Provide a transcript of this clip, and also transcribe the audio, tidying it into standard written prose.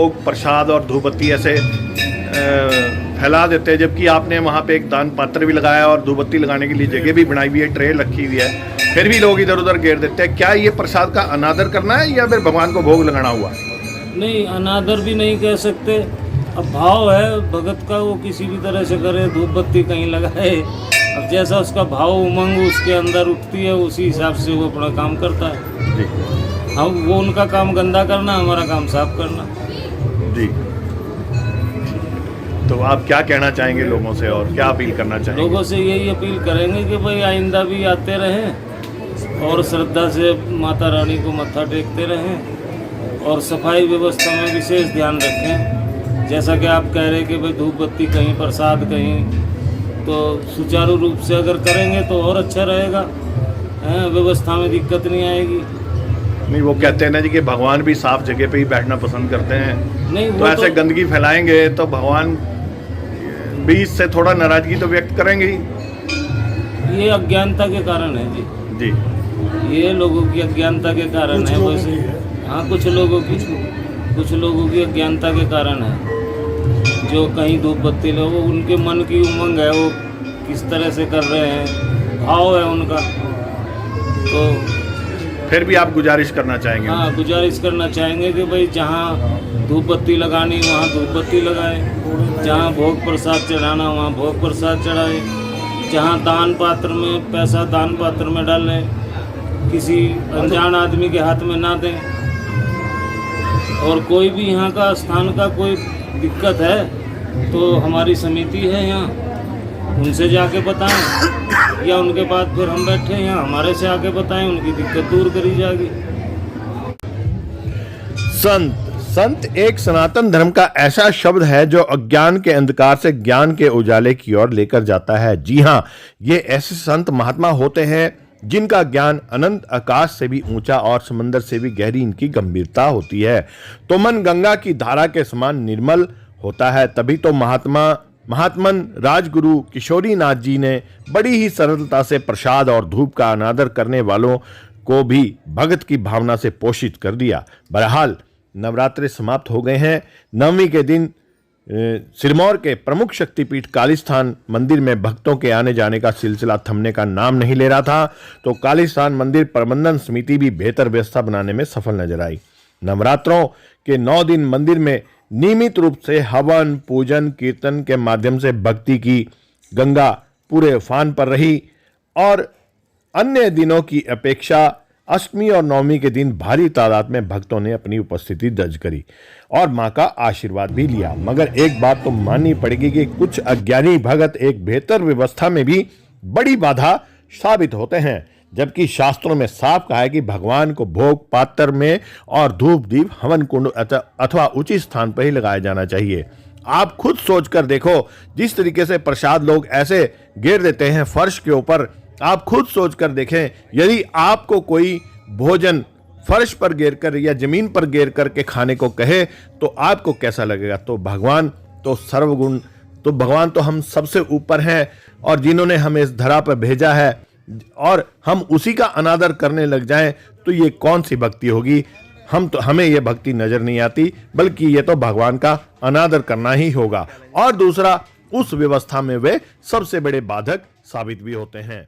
लोग प्रसाद और धूप बत्ती ऐसे फैला देते हैं, जबकि आपने वहाँ पे एक दान पात्र भी लगाया और धूप बत्ती लगाने के लिए जगह भी बनाई हुई है, ट्रे रखी हुई है, फिर भी लोग इधर उधर घेर देते हैं। क्या ये प्रसाद का अनादर करना है या फिर भगवान को भोग लगाना हुआ? नहीं, अनादर भी नहीं कह सकते। अब भाव है भगत का, वो किसी भी तरह से करे, धूप बत्ती कहीं लगाए, अब जैसा उसका भाव उमंग उसके अंदर उठती है उसी हिसाब से वो अपना काम करता है जी। हम वो उनका काम गंदा करना, हमारा काम साफ करना। जी, तो आप क्या कहना चाहेंगे लोगों से और क्या अपील करना चाहेंगे? लोगों से यही अपील करेंगे कि भाई आइंदा भी आते रहें और श्रद्धा से माता रानी को मत्था टेकते रहें और सफाई व्यवस्था में विशेष ध्यान रखें। जैसा कि आप कह रहे हैं कि भाई धूप बत्ती कहीं, प्रसाद कहीं, तो सुचारू रूप से अगर करेंगे तो और अच्छा रहेगा, व्यवस्था में दिक्कत नहीं आएगी। नहीं, वो कहते हैं ना जी कि भगवान भी साफ जगह पे ही बैठना पसंद करते हैं। नहीं, तो ऐसे गंदगी फैलाएंगे तो भगवान भी इससे थोड़ा नाराजगी तो व्यक्त करेंगे ही। ये अज्ञानता के कारण है जी। जी, ये लोगों की अज्ञानता के कारण है। वैसे हाँ, कुछ लोगों की अज्ञानता के कारण है, जो कहीं धूप बत्ती लोग, उनके मन की उमंग है, वो किस तरह से कर रहे हैं, भाव है उनका। तो फिर भी आप गुजारिश करना चाहेंगे? हाँ, गुजारिश करना चाहेंगे कि भाई जहाँ धूप बत्ती लगानी वहाँ धूप बत्ती लगाए, जहाँ भोग प्रसाद चढ़ाना वहाँ भोग प्रसाद चढ़ाए, जहाँ दान पात्र में पैसा दान पात्र में डालें, किसी अनजान आदमी के हाथ में ना दें। और कोई भी यहाँ का स्थान का कोई दिक्कत है तो हमारी समिति है यहाँ, उनसे जाके बताएं, या उनके बाद फिर हम बैठे यहाँ हमारे से आके बताएं, उनकी दिक्कत दूर करी जाएगी। संत एक सनातन धर्म का ऐसा शब्द है जो अज्ञान के अंधकार से ज्ञान के उजाले की ओर लेकर जाता है। जी हाँ, ये ऐसे संत महात्मा होते हैं जिनका ज्ञान अनंत आकाश से भी ऊंचा और समंदर से भी गहरी इनकी गंभीरता होती है, तो मन गंगा की धारा के समान निर्मल होता है। तभी तो महात्मन राजगुरु किशोरी नाथ जी ने बड़ी ही सरलता से प्रसाद और धूप का अनादर करने वालों को भी भगत की भावना से पोषित कर दिया। बहरहाल नवरात्रे समाप्त हो गए हैं। नवमी के दिन सिरमौर के प्रमुख शक्तिपीठ कालीस्थान मंदिर में भक्तों के आने जाने का सिलसिला थमने का नाम नहीं ले रहा था, तो कालीस्थान मंदिर प्रबंधन समिति भी बेहतर व्यवस्था बनाने में सफल नजर आई। नवरात्रों के 9 दिन मंदिर में नियमित रूप से हवन, पूजन, कीर्तन के माध्यम से भक्ति की गंगा पूरे उफान पर रही और अन्य दिनों की अपेक्षा अष्टमी और नवमी के दिन भारी तादाद में भक्तों ने अपनी उपस्थिति दर्ज करी और मां का आशीर्वाद भी लिया। मगर एक बात तो माननी पड़ेगी कि कुछ अज्ञानी भगत एक बेहतर व्यवस्था में भी बड़ी बाधा साबित होते हैं, जबकि शास्त्रों में साफ कहा है कि भगवान को भोग पात्र में और धूप दीप हवन कुंड अथवा उचित स्थान पर ही लगाया जाना चाहिए। आप खुद सोचकर देखो, जिस तरीके से प्रसाद लोग ऐसे गिर देते हैं फर्श के ऊपर, आप खुद सोचकर देखें, यदि आपको कोई भोजन फर्श पर गिर कर या जमीन पर गिर करके खाने को कहे तो आपको कैसा लगेगा? तो भगवान तो सर्वगुण, तो भगवान तो हम सबसे ऊपर हैं और जिन्होंने हमें इस धरा पर भेजा है और हम उसी का अनादर करने लग जाएं तो ये कौन सी भक्ति होगी? हमें ये भक्ति नजर नहीं आती, बल्कि ये तो भगवान का अनादर करना ही होगा। और दूसरा, उस व्यवस्था में वे सबसे बड़े बाधक साबित भी होते हैं।